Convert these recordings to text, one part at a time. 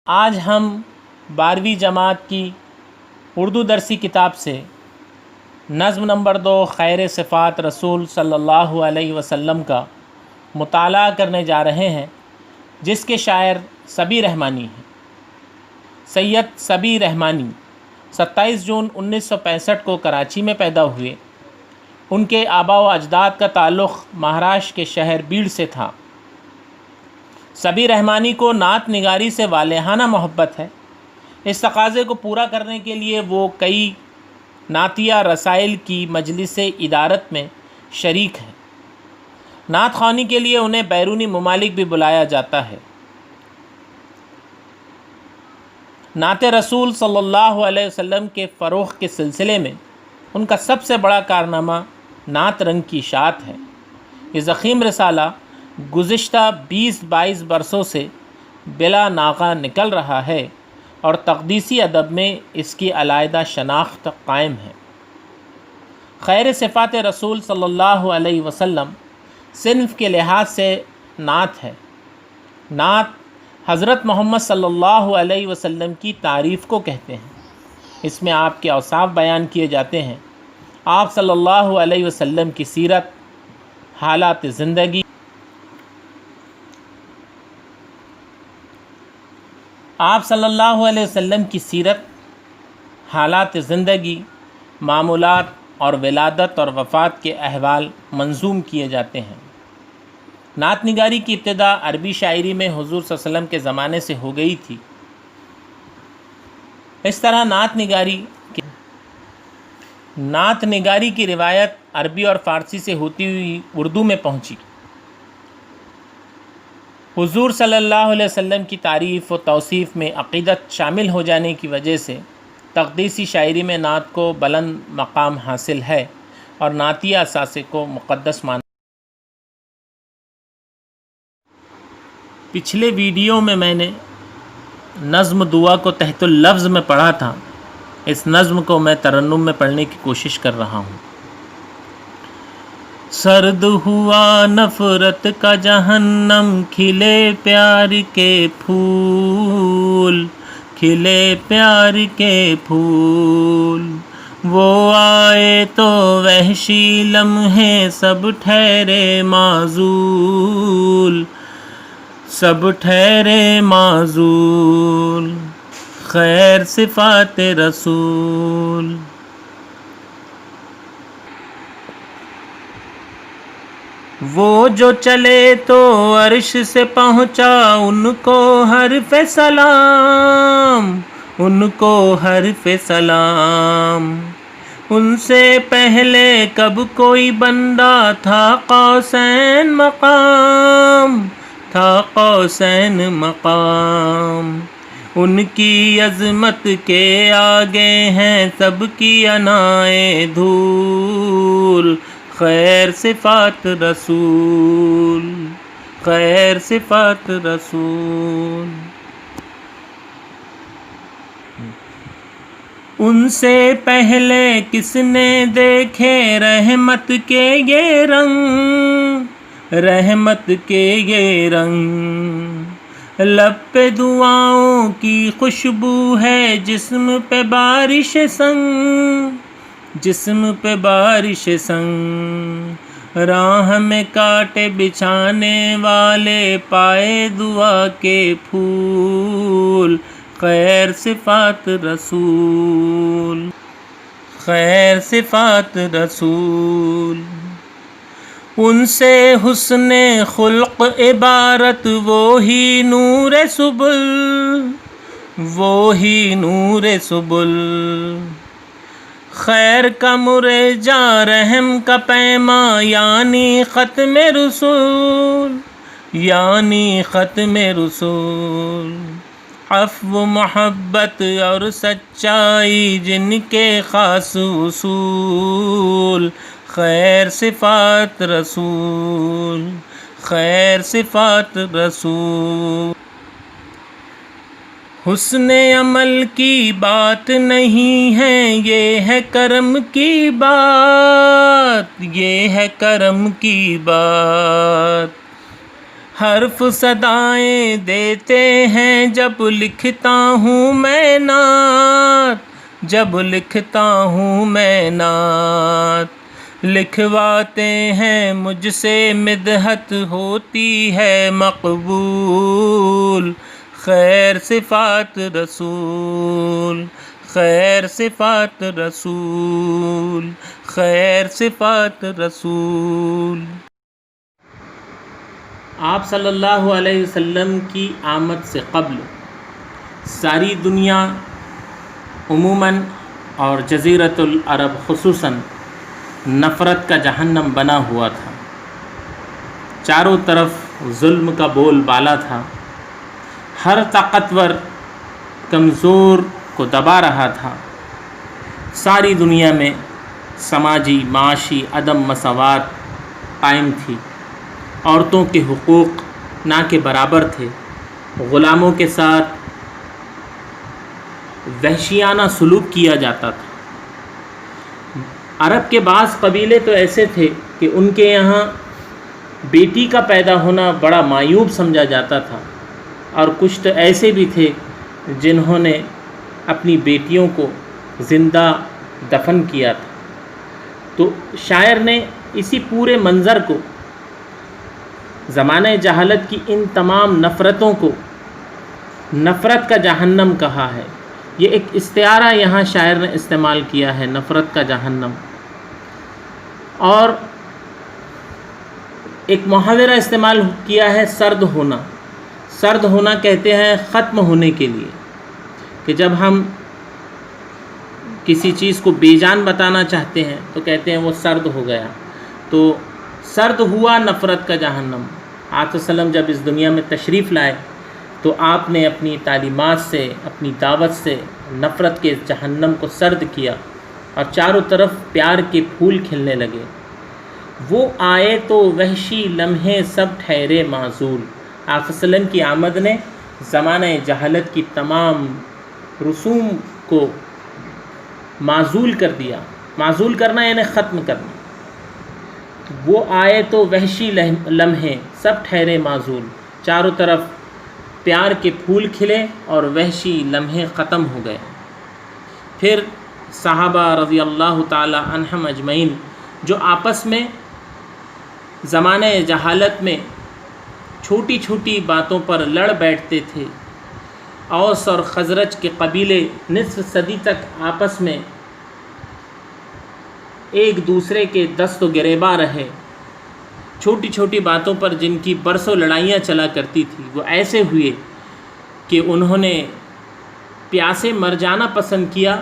آج ہم 12ویں جماعت کی اردو درسی کتاب سے نظم نمبر 2 خیر صفات رسول صلی اللہ علیہ وسلم کا مطالعہ کرنے جا رہے ہیں، جس کے شاعر صبی رحمانی ہیں۔ سید صبی رحمانی 27 جون 1965 کو کراچی میں پیدا ہوئے۔ ان کے آباء و اجداد کا تعلق مہاراشٹر کے شہر بیڑ سے تھا۔ صبی رحمانی کو نعت نگاری سے والہانہ محبت ہے۔ اس تقاضے کو پورا کرنے کے لیے وہ کئی نعتیہ رسائل کی مجلس ادارت میں شریک ہیں۔ نعت خوانی کے لیے انہیں بیرونی ممالک بھی بلایا جاتا ہے۔ نعت رسول صلی اللہ علیہ وسلم کے فروغ کے سلسلے میں ان کا سب سے بڑا کارنامہ نعت رنگ کی اشاعت ہے۔ یہ ضخیم رسالہ گزشتہ 20-22 برسوں سے بلا ناغہ نکل رہا ہے اور تقدیسی ادب میں اس کی علیحدہ شناخت قائم ہے۔ خیر صفات رسول صلی اللہ علیہ وسلم صنف کے لحاظ سے نعت ہے۔ نعت حضرت محمد صلی اللہ علیہ وسلم کی تعریف کو کہتے ہیں۔ اس میں آپ کے اوصاف بیان کیے جاتے ہیں۔ آپ صلی اللہ علیہ وسلم کی سیرت، حالات زندگی، آپ صلی اللہ علیہ وسلم کی سیرت، حالات زندگی، معمولات اور ولادت اور وفات کے احوال منظوم کیے جاتے ہیں۔ نعت نگاری کی ابتدا عربی شاعری میں حضور صلی اللہ علیہ وسلم کے زمانے سے ہو گئی تھی۔ اس طرح نعت نگاری کی روایت عربی اور فارسی سے ہوتی ہوئی اردو میں پہنچی۔ حضور صلی اللہ علیہ وسلم کی تعریف و توصیف میں عقیدت شامل ہو جانے کی وجہ سے تقدیسی شاعری میں نعت کو بلند مقام حاصل ہے اور نعتیہ اثاثے کو مقدس مانا۔ پچھلے ویڈیو میں نے نظم دعا کو تحت اللفظ میں پڑھا تھا۔ اس نظم کو میں ترنم میں پڑھنے کی کوشش کر رہا ہوں۔ سرد ہوا نفرت کا جہنم، کھلے پیار کے پھول، کھلے پیار کے پھول، وہ آئے تو وحشی لمحے سب ٹھہرے معزول، سب ٹھہرے معزول، خیر صفات رسول۔ وہ جو چلے تو عرش سے پہنچا، ان کو حرف سلام، ان کو حرف سلام۔ ان سے پہلے کب کوئی بندہ تھا قوسین مقام، تھا قوسین مقام۔ ان کی عظمت کے آگے ہیں سب کی انائے دھول، خیر صفات رسول، خیر صفات رسول۔ ان سے پہلے کس نے دیکھے رحمت کے یہ رنگ، رحمت کے یہ رنگ۔ لب پہ دعاؤں کی خوشبو ہے، جسم پہ بارش سنگ، جسم پہ بارش سنگ۔ راہ میں کانٹے بچھانے والے پائے دعا کے پھول، خیر صفات رسول، خیر صفات رسول۔ ان سے حسن خلق عبارت، وہی نور سبل، وہی نور سبل۔ خیر کا مرجع، رحم کا پیما، یعنی ختم رسول، یعنی ختم رسول۔ عفو محبت اور سچائی جن کے خاص اصول، خیر صفات رسول، خیر صفات رسول۔ حسن عمل کی بات نہیں ہے، یہ ہے کرم کی بات، یہ ہے کرم کی بات۔ حرف صدائیں دیتے ہیں جب لکھتا ہوں میں نعت، جب لکھتا ہوں میں نعت، لکھواتے ہیں مجھ سے مدحت ہوتی ہے مقبول، خیر صفات رسول، خیر صفات رسول، خیر صفات رسول۔ آپ صلی اللہ علیہ وسلم کی آمد سے قبل ساری دنیا عموماً اور جزیرۃ العرب خصوصاً نفرت کا جہنم بنا ہوا تھا۔ چاروں طرف ظلم کا بول بالا تھا، ہر طاقتور کمزور کو دبا رہا تھا۔ ساری دنیا میں سماجی معاشی عدم مساوات قائم تھی، عورتوں کے حقوق نہ کے برابر تھے، غلاموں کے ساتھ وحشیانہ سلوک کیا جاتا تھا۔ عرب کے بعض قبیلے تو ایسے تھے کہ ان کے یہاں بیٹی کا پیدا ہونا بڑا معیوب سمجھا جاتا تھا، اور کچھ تو ایسے بھی تھے جنہوں نے اپنی بیٹیوں کو زندہ دفن کیا تھا۔ تو شاعر نے اسی پورے منظر کو، زمانہ جہالت کی ان تمام نفرتوں کو نفرت کا جہنم کہا ہے۔ یہ ایک استعارہ یہاں شاعر نے استعمال کیا ہے، نفرت کا جہنم، اور ایک محاورہ استعمال کیا ہے، سرد ہونا۔ سرد ہونا کہتے ہیں ختم ہونے کے لیے، کہ جب ہم کسی چیز کو بے جان بتانا چاہتے ہیں تو کہتے ہیں وہ سرد ہو گیا۔ تو سرد ہوا نفرت کا جہنم۔ آپ صلی اللہ علیہ وسلم جب اس دنیا میں تشریف لائے تو آپ نے اپنی تعلیمات سے، اپنی دعوت سے نفرت کے جہنم کو سرد کیا، اور چاروں طرف پیار کے پھول کھلنے لگے۔ وہ آئے تو وحشی لمحے سب ٹھہرے معزول۔ آپ صلی اللہ علیہ وسلم کی آمد نے زمانہ جہالت کی تمام رسوم کو معزول کر دیا۔ معزول کرنا یعنی ختم کرنا۔ وہ آئے تو وحشی لمحے سب ٹھہرے معزول، چاروں طرف پیار کے پھول کھلے اور وحشی لمحے ختم ہو گئے۔ پھر صحابہ رضی اللہ تعالی عنہم اجمعین جو آپس میں زمانہ جہالت میں چھوٹی چھوٹی باتوں پر لڑ بیٹھتے تھے، اوس اور خزرج کے قبیلے نصف صدی تک آپس میں ایک دوسرے کے دست و گریباں رہے، چھوٹی چھوٹی باتوں پر جن کی برسوں لڑائیاں چلا کرتی تھی، وہ ایسے ہوئے کہ انہوں نے پیاسے مر جانا پسند کیا،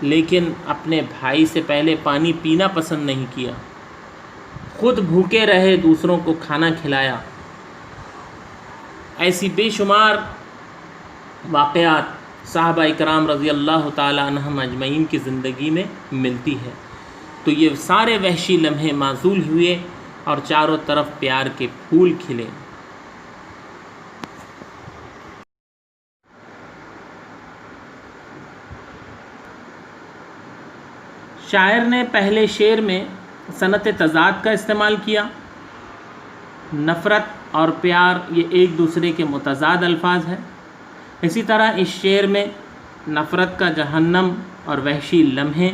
لیکن اپنے بھائی سے پہلے پانی پینا پسند نہیں کیا، خود بھوکے رہے، دوسروں کو کھانا کھلایا۔ ایسی بے شمار واقعات صحابہ اکرام رضی اللہ تعالی عنہم اجمعین کی زندگی میں ملتی ہے۔ تو یہ سارے وحشی لمحے معزول ہوئے اور چاروں طرف پیار کے پھول کھلے۔ شاعر نے پہلے شعر میں صنعت تضاد کا استعمال کیا۔ نفرت اور پیار یہ ایک دوسرے کے متضاد الفاظ ہیں۔ اسی طرح اس شعر میں نفرت کا جہنم اور وحشی لمحے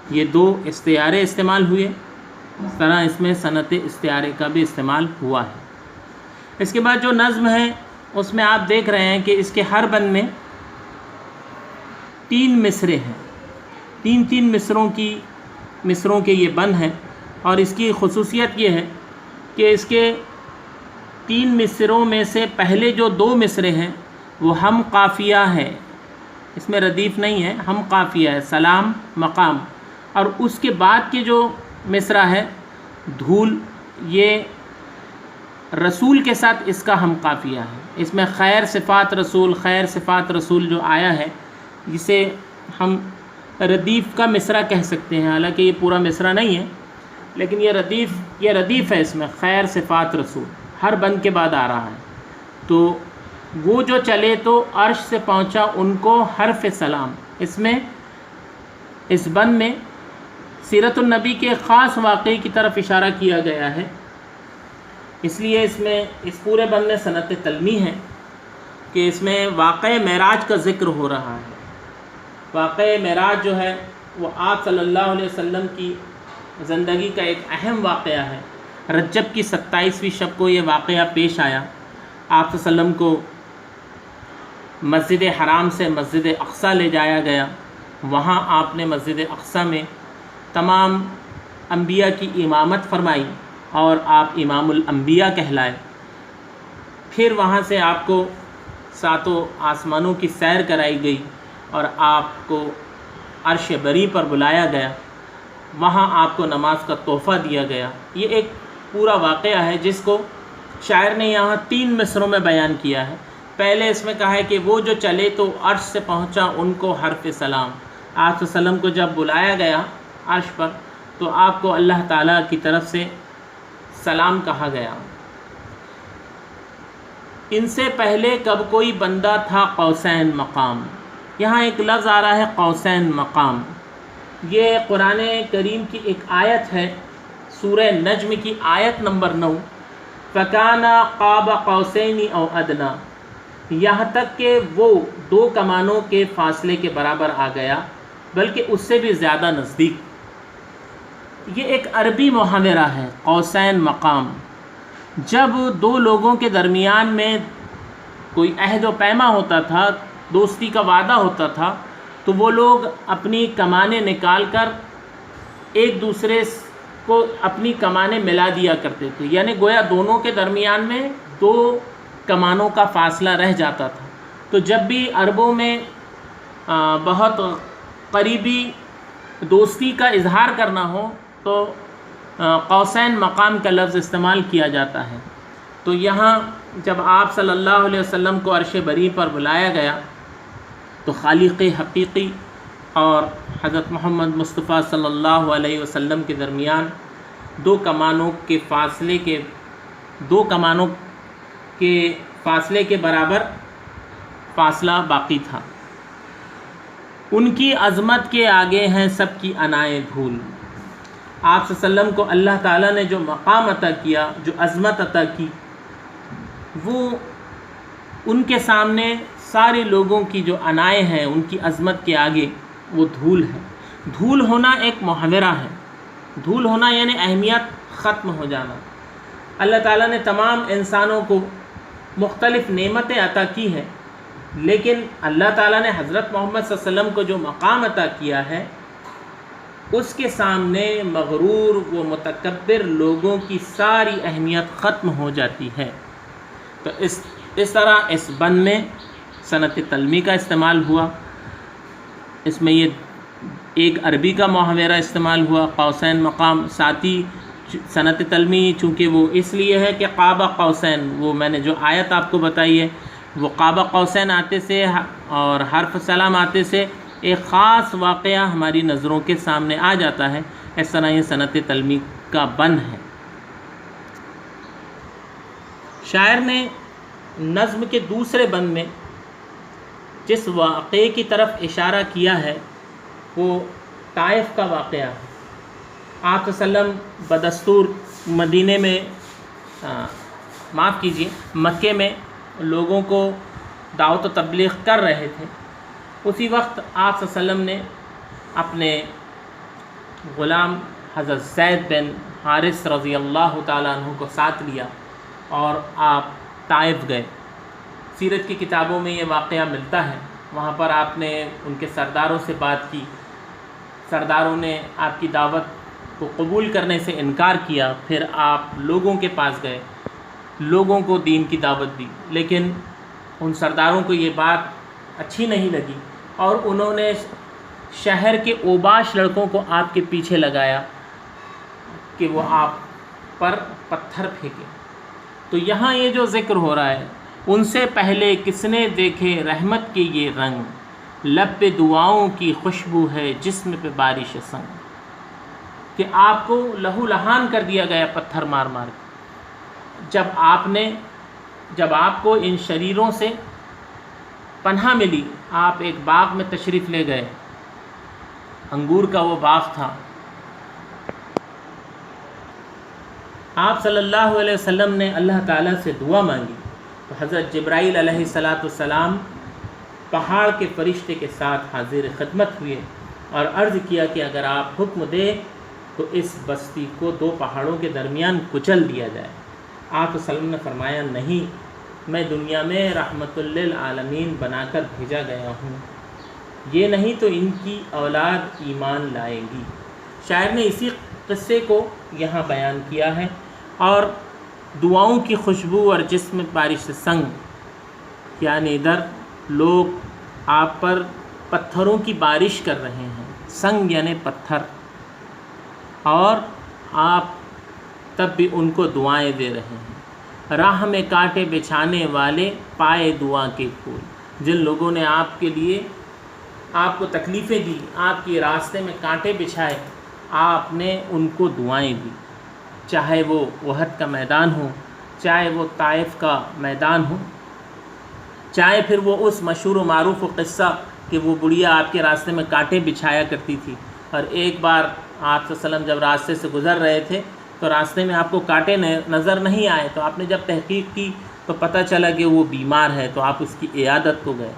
یہ دو استعارے استعمال ہوئے، اس طرح اس میں صنعت استعارے کا بھی استعمال ہوا ہے۔ اس کے بعد جو نظم ہے اس میں آپ دیکھ رہے ہیں کہ اس کے ہر بند میں 3 مصرے ہیں، 3 مصروں کے یہ بند ہیں، اور اس کی خصوصیت یہ ہے کہ اس کے 3 مصروں میں سے پہلے جو 2 مصرے ہیں وہ ہم قافیہ ہے، اس میں ردیف نہیں ہے، ہم قافیہ ہے، سلام مقام، اور اس کے بعد کے جو مصرع ہے دھول، یہ رسول کے ساتھ اس کا ہم قافیہ ہے۔ اس میں خیر صفات رسول، خیر صفات رسول جو آیا ہے جسے ہم ردیف کا مصرع کہہ سکتے ہیں، حالانکہ یہ پورا مصرع نہیں ہے، لیکن یہ ردیف ہے، اس میں خیر صفات رسول ہر بند کے بعد آ رہا ہے۔ تو وہ جو چلے تو عرش سے پہنچا ان کو حرف سلام، اس میں اس بند میں سیرت النبی کے خاص واقعے کی طرف اشارہ کیا گیا ہے اس لیے اس پورے بند میں سنت تلمی ہے کہ اس میں واقعہ معراج کا ذکر ہو رہا ہے۔ واقعہ معراج جو ہے وہ آپ صلی اللہ علیہ وسلم کی زندگی کا ایک اہم واقعہ ہے۔ رجب کی 27ویں شب کو یہ واقعہ پیش آیا۔ آپ صلی اللہ علیہ وسلم کو مسجد حرام سے مسجد اقصیٰ لے جایا گیا۔ وہاں آپ نے مسجد اقصیٰ میں تمام انبیاء کی امامت فرمائی اور آپ امام الانبیاء کہلائے۔ پھر وہاں سے آپ کو 7 آسمانوں کی سیر کرائی گئی اور آپ کو عرش بری پر بلایا گیا۔ وہاں آپ کو نماز کا تحفہ دیا گیا۔ یہ ایک پورا واقعہ ہے جس کو شاعر نے یہاں 3 مصروں میں بیان کیا ہے۔ پہلے اس میں کہا ہے کہ وہ جو چلے تو عرش سے پہنچا ان کو حرف سلام۔ آپ صلی اللہ علیہ وسلم کو جب بلایا گیا عرش پر تو آپ کو اللہ تعالیٰ کی طرف سے سلام کہا گیا۔ ان سے پہلے کب کوئی بندہ تھا قوسین مقام۔ یہاں ایک لفظ آ رہا ہے قوسین مقام۔ یہ قرآن کریم کی ایک آیت ہے، سورہ نجم کی آیت نمبر 9، فَكَانَ قَابَ قَوْسَيْنِ أَوْ أَدْنَىٰ، یہاں تک کہ وہ 2 کمانوں کے فاصلے کے برابر آ گیا، بلکہ اس سے بھی زیادہ نزدیک۔ یہ ایک عربی محاورہ ہے قوسین مقام۔ جب 2 لوگوں کے درمیان میں کوئی عہد و پیما ہوتا تھا، دوستی کا وعدہ ہوتا تھا، تو وہ لوگ اپنی کمانیں نکال کر ایک دوسرے کو اپنی کمانیں ملا دیا کرتے تھے، یعنی گویا دونوں کے درمیان میں 2 کمانوں کا فاصلہ رہ جاتا تھا۔ تو جب بھی عربوں میں بہت قریبی دوستی کا اظہار کرنا ہو تو قوسین مقام کا لفظ استعمال کیا جاتا ہے۔ تو یہاں جب آپ صلی اللہ علیہ وسلم کو عرش بری پر بلایا گیا تو خالق حقیقی اور حضرت محمد مصطفیٰ صلی اللہ علیہ وسلم کے درمیان 2 کمانوں کے فاصلے کے برابر فاصلہ باقی تھا۔ ان کی عظمت کے آگے ہیں سب کی انائے دھول۔ آپ صلی اللہ علیہ وسلم کو اللہ تعالیٰ نے جو مقام عطا کیا، جو عظمت عطا کی، وہ ان کے سامنے سارے لوگوں کی جو انائے ہیں ان کی عظمت کے آگے وہ دھول ہے۔ دھول ہونا ایک محاورہ ہے۔ دھول ہونا یعنی اہمیت ختم ہو جانا۔ اللہ تعالیٰ نے تمام انسانوں کو مختلف نعمتیں عطا کی ہیں، لیکن اللہ تعالیٰ نے حضرت محمد صلی اللہ علیہ وسلم کو جو مقام عطا کیا ہے اس کے سامنے مغرور و متکبر لوگوں کی ساری اہمیت ختم ہو جاتی ہے۔ تو اس طرح اس بند میں سنت تلمی کا استعمال ہوا۔ اس میں یہ ایک عربی کا محاورہ استعمال ہوا قوسین مقام، ساتھ ہی سنت تلمی چونکہ وہ اس لیے ہے کہ قاب قوسین، وہ میں نے جو آیت آپ کو بتائی ہے وہ قاب قوسین آتے سے اور حرف سلام آتے سے ایک خاص واقعہ ہماری نظروں کے سامنے آ جاتا ہے۔ اس طرح یہ سنت تلمی کا بند ہے۔ شاعر نے نظم کے دوسرے بند میں جس واقعے کی طرف اشارہ کیا ہے وہ طائف کا واقعہ ہے۔ آپ صلی اللہ علیہ وسلم بدستور مدینے میں مکے میں لوگوں کو دعوت و تبلیغ کر رہے تھے۔ اسی وقت آپ صلی اللہ علیہ وسلم نے اپنے غلام حضرت زید بن حارث رضی اللہ تعالیٰ عنہ کو ساتھ لیا اور آپ طائف گئے۔ سیرت کی کتابوں میں یہ واقعہ ملتا ہے۔ وہاں پر آپ نے ان کے سرداروں سے بات کی، سرداروں نے آپ کی دعوت کو قبول کرنے سے انکار کیا۔ پھر آپ لوگوں کے پاس گئے، لوگوں کو دین کی دعوت دی، لیکن ان سرداروں کو یہ بات اچھی نہیں لگی اور انہوں نے شہر کے اوباش لڑکوں کو آپ کے پیچھے لگایا کہ وہ آپ پر پتھر پھینکے۔ تو یہاں یہ جو ذکر ہو رہا ہے، ان سے پہلے کس نے دیکھے رحمت کے یہ رنگ، لب پہ دعاؤں کی خوشبو ہے جسم پہ بارش سنگ، کہ آپ کو لہو لہان کر دیا گیا پتھر مار مار کے۔ جب آپ کو ان شریروں سے پناہ ملی، آپ ایک باغ میں تشریف لے گئے، انگور کا وہ باغ تھا۔ آپ صلی اللہ علیہ وسلم نے اللہ تعالیٰ سے دعا مانگی تو حضرت جبرائیل علیہ السلام پہاڑ کے فرشتے کے ساتھ حاضر خدمت ہوئے اور عرض کیا کہ اگر آپ حکم دیں تو اس بستی کو 2 پہاڑوں کے درمیان کچل دیا جائے۔ آپ صلی اللہ علیہ وسلم نے فرمایا نہیں، میں دنیا میں رحمت للعالمین بنا کر بھیجا گیا ہوں، یہ نہیں تو ان کی اولاد ایمان لائے گی۔ شاعر نے اسی قصے کو یہاں بیان کیا ہے، اور دعاؤں کی خوشبو اور جسم بارش سنگ، یعنی ادھر لوگ آپ پر پتھروں کی بارش کر رہے ہیں، سنگ یعنی پتھر، اور آپ تب بھی ان کو دعائیں دے رہے ہیں۔ راہ میں کانٹے بچھانے والے پائے دعا کے پھول، جن لوگوں نے آپ کے لیے آپ کو تکلیفیں دی، آپ کے راستے میں کانٹے بچھائے، آپ نے ان کو دعائیں دی، چاہے وہ احد کا میدان ہو، چاہے وہ طائف کا میدان ہو، چاہے پھر وہ اس مشہور و معروف و قصہ کہ وہ بڑھیا آپ کے راستے میں کانٹے بچھایا کرتی تھی، اور ایک بار آپ صلی اللہ علیہ وسلم جب راستے سے گزر رہے تھے تو راستے میں آپ کو کانٹے نظر نہیں آئے، تو آپ نے جب تحقیق کی تو پتہ چلا کہ وہ بیمار ہے، تو آپ اس کی عیادت کو گئے۔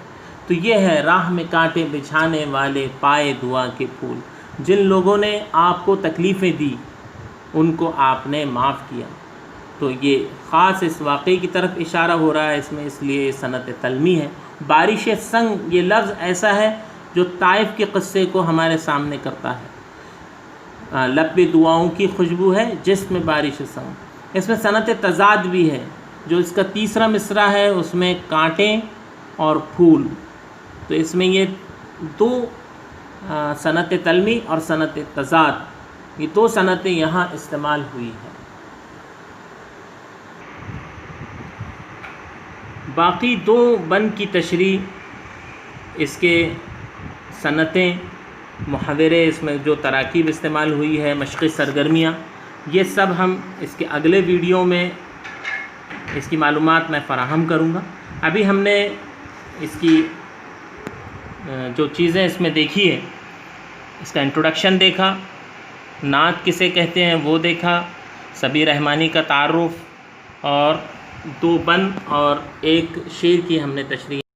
تو یہ ہے راہ میں کانٹے بچھانے والے پائے دعا کے پھول، جن لوگوں نے آپ کو تکلیفیں دی ان کو آپ نے معاف کیا۔ تو یہ خاص اس واقعے کی طرف اشارہ ہو رہا ہے اس میں، اس لیے صنعت تلمی ہے۔ بارش سنگ یہ لفظ ایسا ہے جو طائف کے قصے کو ہمارے سامنے کرتا ہے۔ لب پہ دعاؤں کی خوشبو ہے، جسم میں بارش سنگ۔ اس میں صنعت تضاد بھی ہے، جو اس کا تیسرا مصرع ہے اس میں کانٹے اور پھول، تو اس میں یہ 2 صنعت تلمی اور صنعت تضاد، یہ 2 صنعتیں یہاں استعمال ہوئی ہیں۔ باقی 2 بن کی تشریح، اس کے صنعتیں، محاورے، اس میں جو تراکیب استعمال ہوئی ہے، مشقی سرگرمیاں، یہ سب ہم اس کے اگلے ویڈیو میں اس کی معلومات میں فراہم کروں گا۔ ابھی ہم نے اس کی جو چیزیں اس میں دیکھی ہے، اس کا انٹروڈکشن دیکھا، نعت کسے کہتے ہیں وہ دیکھا، صبی رحمانی کا تعارف، اور 2 بند اور 1 شعر کی ہم نے تشریح